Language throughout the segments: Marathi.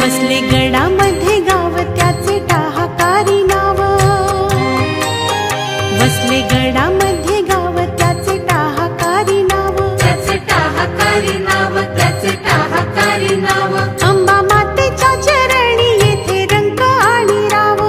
वसले गडामध्ये गाव त्याचे टाहाकारी नाव, वसले गडामध्ये गाव त्याचे टाहाकारी नाव, त्याचे टाहाकारी नाव, त्याचे टाहाकारी नाव. अंबा मातेच्या चरणी येथे रंक आणि राव,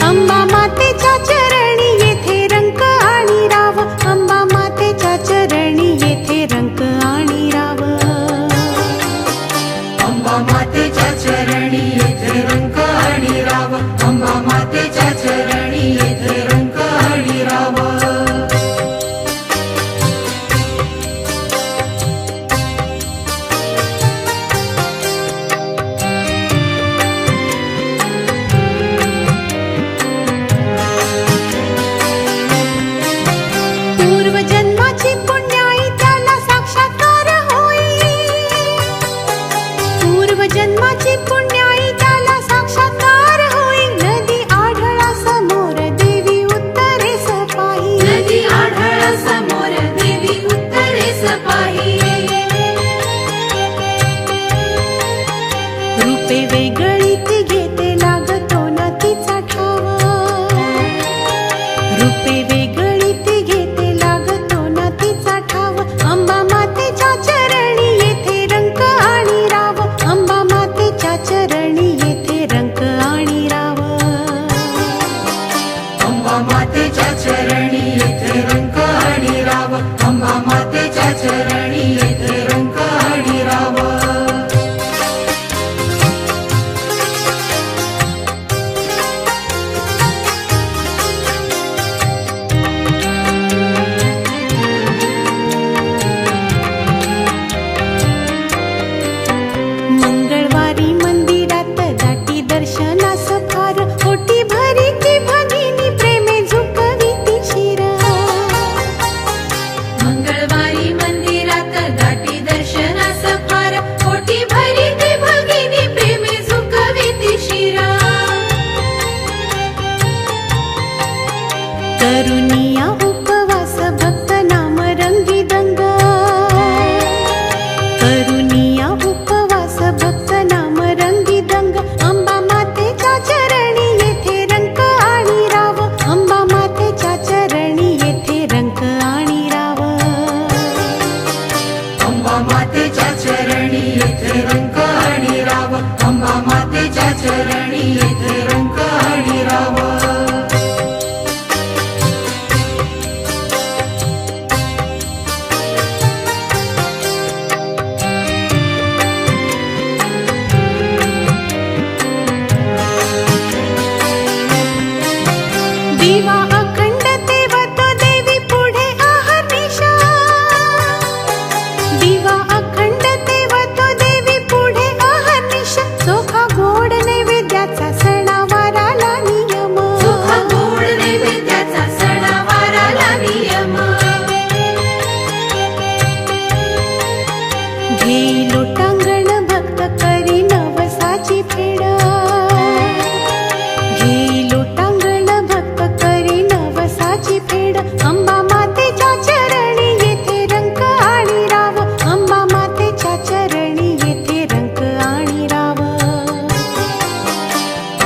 अंबा मातेच्या चरणी येथे रंक आणि राव, अंबा मातेच्या चरणी येथे रंक आणि राव. अंबा मातेच्या चरणी येथे रंक आणि राव, अंबा मातेच्या चरणी येथे रंक आणि राव. पूर्वजन्माची पुण्याई त्याला साक्षात्कार होई, पूर्वजन्माची पुण्याई त्याला साक्षात्कार होई. नदी आढळा समोर देवी उत्तरेस पाही, नदी आढळ समोर देवी उत्तरेस पाही. रूपे वेगळी ती घेते लागतो ना तिचा ठाव, रूपे वेगळी ती घेते लागतो ना तिचा ठाव. अंबा मातेच्या चरणी येथे रंक आणि राव, अंबा मातेच्या चरणी येथे रंक आणि राव. अंबा मातेच्या चरणी येथे रंक आणि राव, अंबा मातेच्या चरणी येथे रंक आणि राव. मंगळवारी मंदिरात जाती दर्शनास फार, ओटी भरी की भगिनी प्रेमे झुकविती शिर. मंगळवारी मंदिरात गाठी दर्शनास फार, ओटी भरी ती भगिनी प्रेमे झुकविती शिरा. तरुणिया उपवास भक्त नाम रंगी दंग, तरुणिया उपवास भक्त नाम रंगी दंग. अंबा मातेच्या चरणी येथे रंक आणि राव, अंबा मातेच्या चरणी येथे रंक आणि राव. अंबा मातेच्या चरणी येथे रंक आणि राव, अंबा मातेच्या चरणी येथे रंक आणि राव. दिवा अखंड तेवतो देवी पुढे अहर्निशा, दिवा अखंड तेवतो देवी पुढे अहर्निशा. चोखा गोड नैवेद्याचा सणावाराला नियम, सुख गोड नैवेद्याचा सणावाराला नियम. घेई लोटांगण भक्त करी नवसाची फेड, घेई लोटांगण भक्त करी नवसाची फेड. अंबा मातेच्या चरणी येथे रंक आणि राव, अंबा मातेच्या चरणी येथे रंक आणि राव.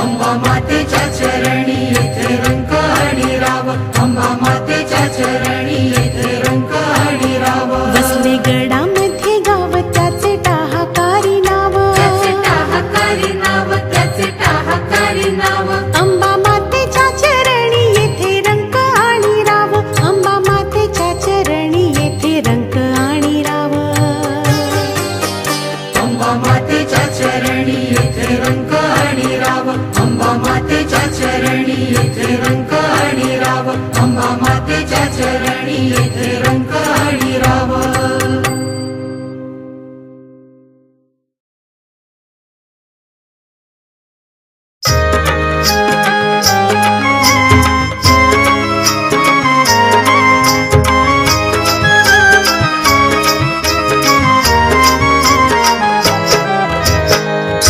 अंबा मातेच्या चरणी येथे रंक आणि राव, अंबा मातेच्या चरणी येथे रंक आणि राव. वसले गडामध्ये गाव त्याचे टाहाकारी नाव, त्याचे टाहाकारी नाव, त्याचे टाहाकारी नाव. अंबा मातेच्या चरणी येथे रंक आणि राव, अंबा मातेच्या चरणी येथे रंक आणि राव. अंबा मातेच्या चरणी येथे रंक आणि राव, अंबा मातेच्या चरणी येथे रंक आणि राव, अंबा मातेच्या चरणी येथे रंक आणि राव.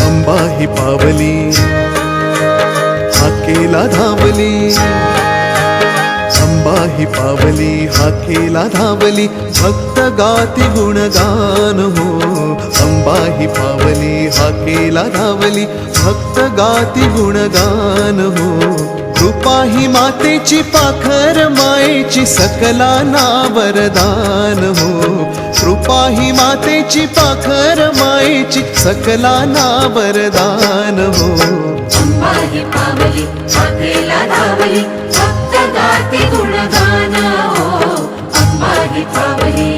अंबा ही पावली हाकेला धावली, अंबा ही पावली हाकेला धावली. भक्त गाती गुणगान हो, अंबा अंबा ही पावली हाकेला धावली भक्त गाती गुणगान हो कृपा ही मातेची पाखर मायेची सकलांना वरदान हो कृपा ही मातेची पाखर मायेची सकलांना वरदान हो अंबा ही पावली हाकेला धावली भक्त गाती गुणगान हो अंबा ही पावली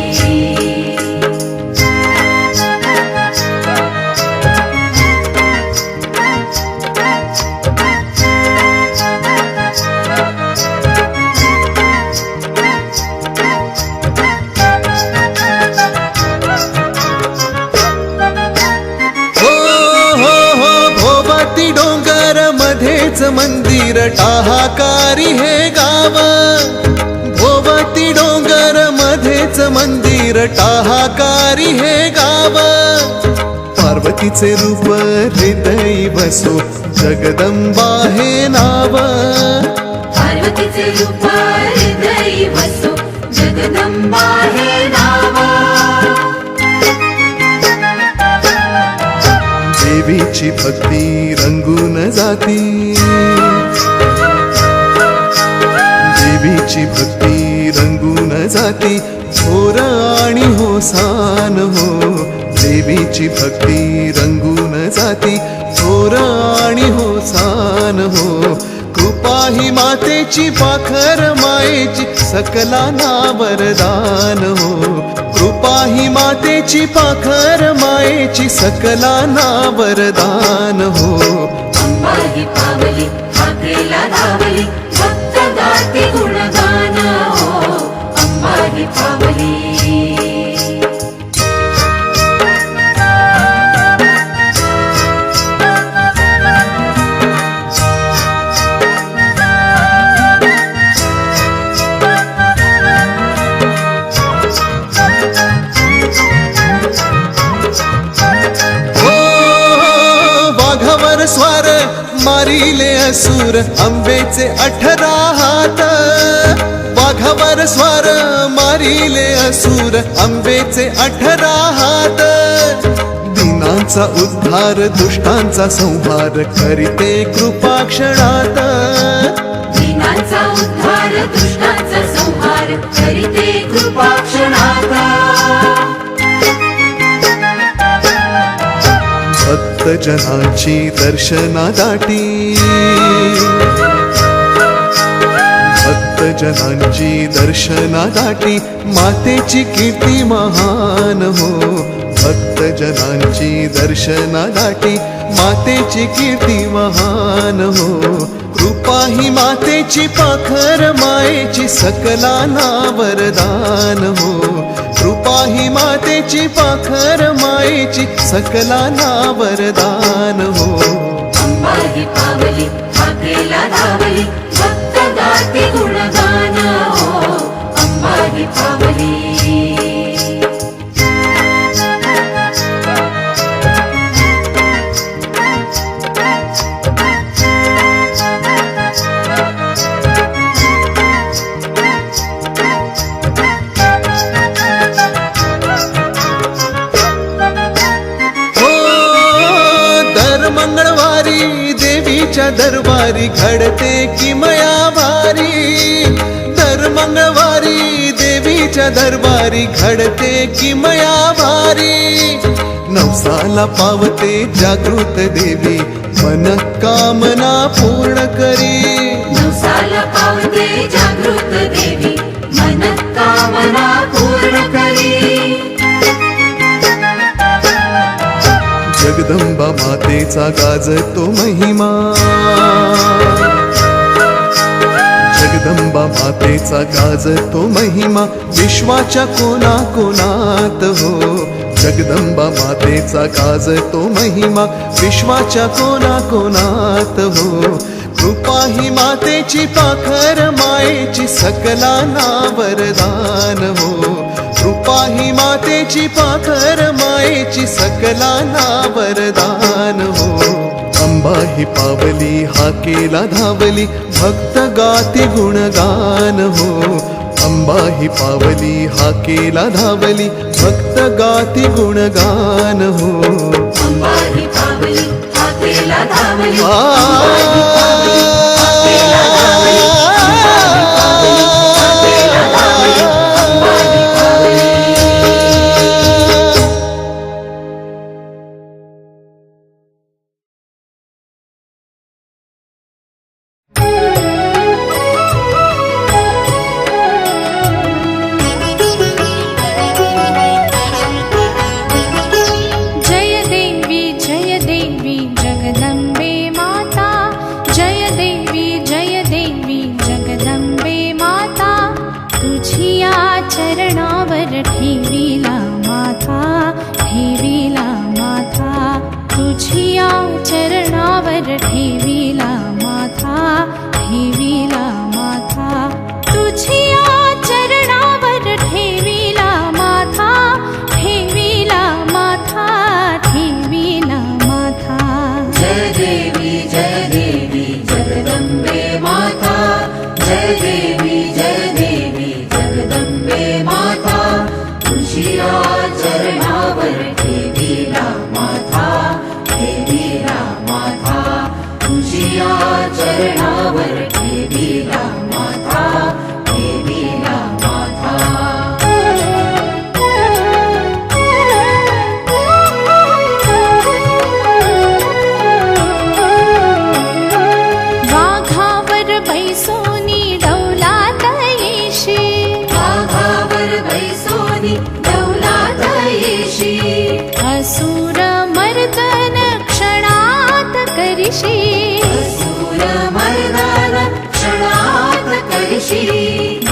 मंदिर टाहाकारी हे गाव भोवती डोंगर मध्येच मंदिर टाहाकारी हे गाव पार्वतीचे रूप हृदयी बसो जगदंबा हे नाव पार्वतीचे रूप हृदयी बसो जगदंबा हे नाव देवीची भक्ती रंगून जाती देवीची भक्ती रंगून जाती थोर आणि होसान हो देवीची भक्ती रंगून जाती थोर आणि होसान हो कृपा ही मातेची पाखर मायेची सकलांना वरदान हो कृपा ही मातेची पाखर मायेची सकलांना वरदान हो अंबा ही पावली हाकेला धावली भक्त गाती गुणगान हो अंबा ही पावली स्वार मारिले असुर अंबेचे 18 हात वाघावर स्वार मारिले असुर अंबेचे 18 हात दीनांचा उद्धार दुष्टांचा संहार करीते कृपा क्षणात दीनांचा उद्धार दुष्टांचा संहार करीते कृपा क्षणात भक्त जनाची दर्शनादाटी भक्त जनांची दर्शनादाटी मातेची कीर्ती महान हो भक्त जनांची दर्शनादाटी मातेची कीर्ती महान हो कृपा ही मातेची पाखर मायेची सकलांना वरदान हो कृपा ही मातेची पाखर मायेची सकलांना वरदान हो अंबा ही पावली हाकेला धावली भक्त गाती गुणगान हो अंबा ही पावली मंगळवारी देवीच्या दरबारी घडते किमया भारी दर मंगळवारी देवीच्या दरबारी घडते किमया भारी नवसाला पावते जागृत देवी मन कामना पूर्ण करी नवसाला पावते जागृत देवी मन कामना पूर्ण करी जगदंबा मातेचा गाजतो महिमा जगदंबा मातेचा गाजतो महिमा विश्वाच्या कोनाकोनात हो जगदंबा मातेचा गाजतो महिमा विश्वाच्या कोनाकोनात हो कृपा ही मातेची पाखर मायेची सकलांना वरदान हो कृपा ही मातेची पाखर मायेची सकलांना वरदान हो अंबा ही पावली हाकेला धावली भक्त गाती गुणगान हो अंबा ही पावली हाकेला धावली भक्त गाती गुणगान हो अंबा ही पावली हाकेला धावली जय देवी जगदम्बे माता जय देवी जगदम्बे माता तुझिया चरणावर ठेविला माथा तुझिया चरणावर ठेविला माथा तुझिया चरणावर ठेविला माथा जय देवी जगदम्बे माता जय देवी जगदम्बे माता तुझिया चरणावर ठेविला माथा तुझिया चरणावर ठेविला माथा वाघावर बैसोनी डौलात येशी असुर मर्दन क्षणात करिषी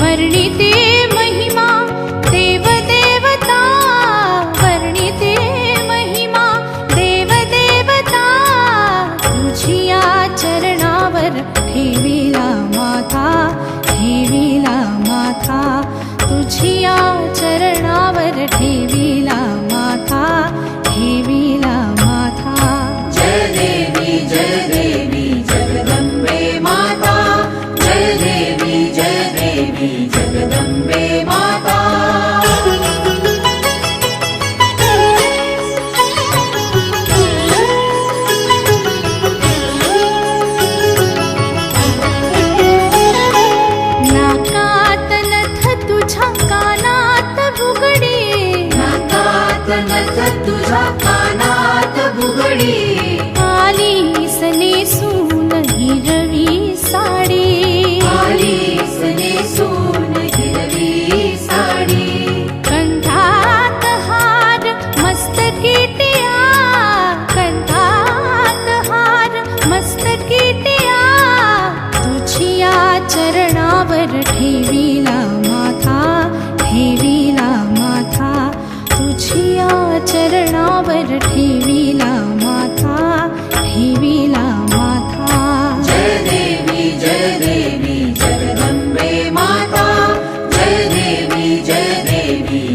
वर्णिते महिमा देवदेवता तुझिया चरणावर ठेविला माथा तुझिया चरणावर ठेविला माथा जय देवी जगदम्बे माता जय देवी जगदम्बे माता नाकात नथ तुझ्या कानात बुगडी आलीस नेसून हिरवी साडी कंठात हार मस्तकी टिया तुझिया चरणावर ठेविला माथा तुझिया चरणावर ठेविला माथा जय देवी जगदम्बे माता जय देवी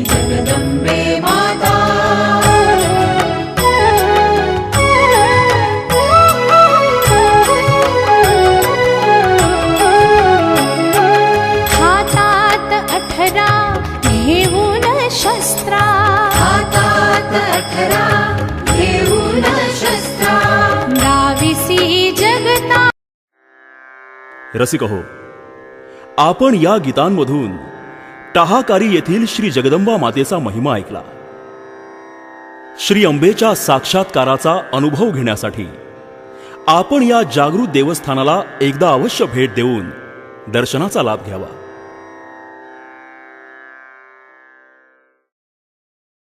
जगदम्बे माता हातात 18 घेऊन शस्त्रा डाविसी जगता रसिक हो, आपण या गीतांमधून टाहाकारी येथील श्री जगदंबा मातेचा महिमा ऐकला. श्री अंबेच्या साक्षात्काराचा अनुभव घेण्यासाठी आपण या जागृत देवस्थानाला एकदा अवश्य भेट देऊन दर्शनाचा लाभ घ्यावा.